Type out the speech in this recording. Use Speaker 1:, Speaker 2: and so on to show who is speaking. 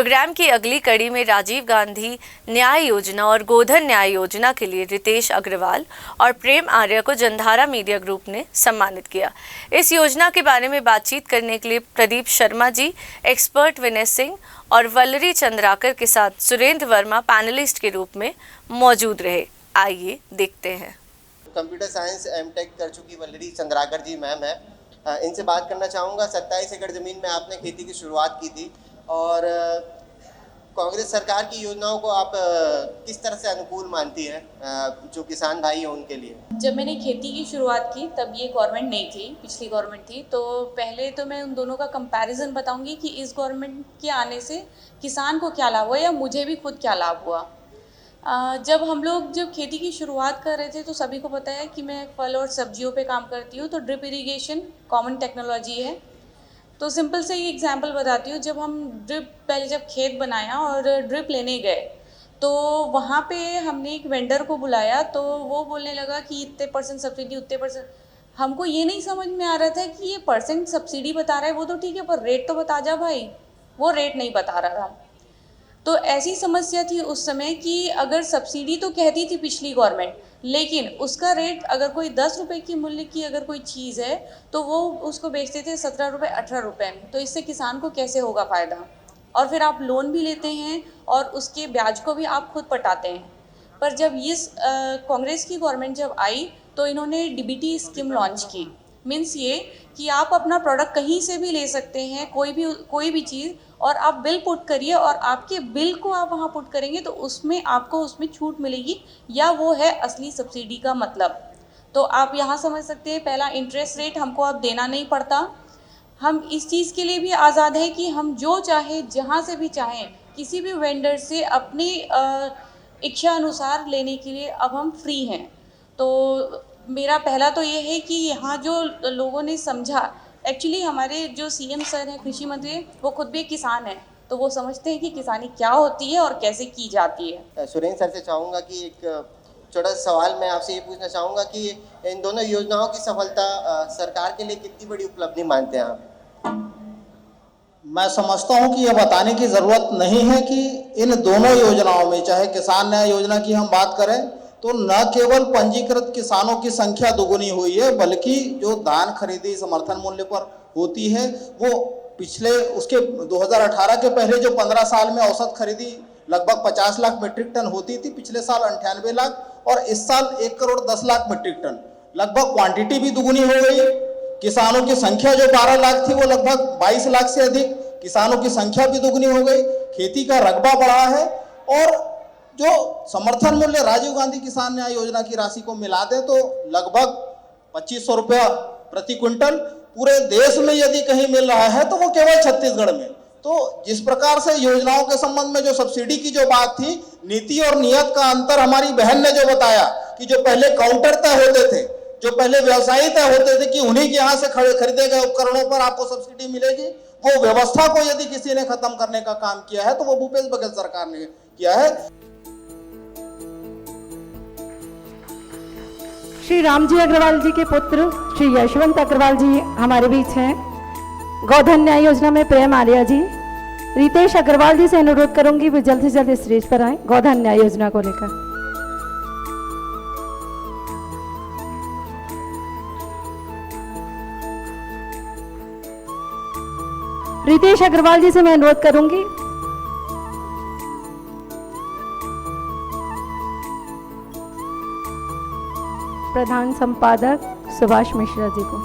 Speaker 1: Programme की अगली कड़ी में राजीव गांधी न्याय योजना और गोधन न्याय योजना के लिए रितेश अग्रवाल और प्रेम आर्य को जनधारा मीडिया ग्रुप ने सम्मानित किया। इस योजना के बारे में बातचीत करने के लिए प्रदीप शर्मा जी, एक्सपर्ट विनय सिंह और वल्लरी चंद्राकर के साथ सुरेंद्र वर्मा पैनलिस्ट के रूप में मौजूद रहे। आइए देखते हैं।
Speaker 2: कंप्यूटर साइंस एमटेक कर चुकी वल्लरी चंद्राकर जी मैम है, इनसे बात करना चाहूँगा। 27 एकड़ ज़मीन में आपने खेती की शुरुआत की थी और कांग्रेस सरकार की योजनाओं को आप किस तरह से अनुकूल मानती हैं जो किसान भाई हैं उनके लिए?
Speaker 3: जब मैंने खेती की शुरुआत की तब ये गवर्नमेंट नहीं थी, पिछली गवर्नमेंट थी। तो पहले तो मैं उन दोनों का कंपैरिजन बताऊंगी कि इस गवर्नमेंट के आने से किसान को क्या लाभ हुआ या मुझे भी खुद क्या लाभ हुआ। जब हम लोग खेती की शुरुआत कर रहे थे तो सभी को पता है कि मैं फल और सब्जियों पे काम करती हूँ, तो ड्रिप इरिगेशन कॉमन टेक्नोलॉजी है। तो सिंपल से ही एग्जांपल बताती हूँ। जब हम पहले जब खेत बनाया और ड्रिप लेने गए तो वहाँ पे हमने एक वेंडर को बुलाया, तो वो बोलने लगा कि इतने % सब्सिडी, उतने %। हमको ये नहीं समझ में आ रहा था कि ये % सब्सिडी बता रहा है वो तो ठीक है, पर रेट तो बता जा भाई। वो रेट नहीं बता रहा था। तो ऐसी समस्या थी उस समय कि अगर सब्सिडी तो कहती थी पिछली गवर्नमेंट, लेकिन उसका रेट अगर कोई 10 रुपये की मूल्य की अगर कोई चीज़ है तो वो उसको बेचते थे 17 रुपये 18 रुपये में। तो इससे किसान को कैसे होगा फ़ायदा? और फिर आप लोन भी लेते हैं और उसके ब्याज को भी आप खुद पटाते हैं। पर जब इस कांग्रेस की गवर्नमेंट जब आई तो इन्होंने डीबीटी स्कीम लॉन्च की। मीन्स ये कि आप अपना प्रोडक्ट कहीं से भी ले सकते हैं, कोई भी चीज़, और आप बिल पुट करिए और आपके बिल को आप वहाँ पुट करेंगे तो उसमें आपको उसमें छूट मिलेगी, या वो है असली सब्सिडी का मतलब। तो आप यहाँ समझ सकते हैं, पहला इंटरेस्ट रेट हमको अब देना नहीं पड़ता। हम इस चीज़ के लिए भी आज़ाद है कि हम जो चाहे जहाँ से भी चाहें किसी भी वेंडर से अपनी इच्छा अनुसार लेने के लिए अब हम फ्री हैं। तो मेरा पहला तो ये है कि यहाँ जो लोगों ने समझा, एक्चुअली हमारे जो सीएम सर हैं, कृषि मंत्री, वो खुद भी एक किसान हैं, तो वो समझते हैं कि किसानी क्या होती है और कैसे की जाती है।
Speaker 2: सुरेंद्र सर से चाहूँगा कि एक छोटा सा सवाल मैं आपसे ये पूछना चाहूँगा कि इन दोनों योजनाओं की सफलता सरकार के लिए कितनी बड़ी उपलब्धि मानते हैं आप?
Speaker 4: मैं समझता हूँ कि यह बताने की ज़रूरत नहीं है कि इन दोनों योजनाओं में, चाहे किसान न्याय योजना की हम बात करें तो न केवल पंजीकृत किसानों की संख्या दुगुनी हुई है, बल्कि जो धान खरीदी समर्थन मूल्य पर होती है वो पिछले उसके 2018 के पहले जो 15 साल में औसत खरीदी लगभग 50 लाख मीट्रिक टन होती थी, पिछले साल 98 लाख और इस साल 1 करोड़ 10 लाख मीट्रिक टन। लगभग क्वांटिटी भी दुगुनी हो गई। किसानों की संख्या जो 12 लाख थी वो लगभग 22 लाख से अधिक, किसानों की संख्या भी दुगुनी हो गई। खेती का रकबा बढ़ा है और जो समर्थन मूल्य राजीव गांधी किसान न्याय योजना की राशि को मिला दें तो लगभग 2500 रुपया प्रति क्विंटल पूरे देश में यदि कहीं मिल रहा है तो वो केवल छत्तीसगढ़ में। तो जिस प्रकार से योजनाओं के संबंध में जो सब्सिडी की जो बात थी, नीति और नियत का अंतर हमारी बहन ने जो बताया कि जो पहले काउंटर तय होते थे, जो पहले व्यवसायी तय होते थे कि उन्हीं के यहाँ से खरीदे गए उपकरणों पर आपको सब्सिडी मिलेगी, वो व्यवस्था को यदि किसी ने खत्म करने का काम किया है तो वो भूपेश बघेल सरकार ने किया है।
Speaker 5: श्री रामजी अग्रवाल जी के पुत्र श्री यशवंत अग्रवाल जी हमारे बीच हैं। गोधन न्याय योजना में प्रेम आर्या जी। रितेश अग्रवाल जी से अनुरोध करूंगी वे जल्द से जल्द स्टेज पर आए गोधन न्याय योजना को लेकर। रितेश अग्रवाल जी से मैं अनुरोध करूंगी। प्रधान संपादक सुभाष मिश्रा जी को।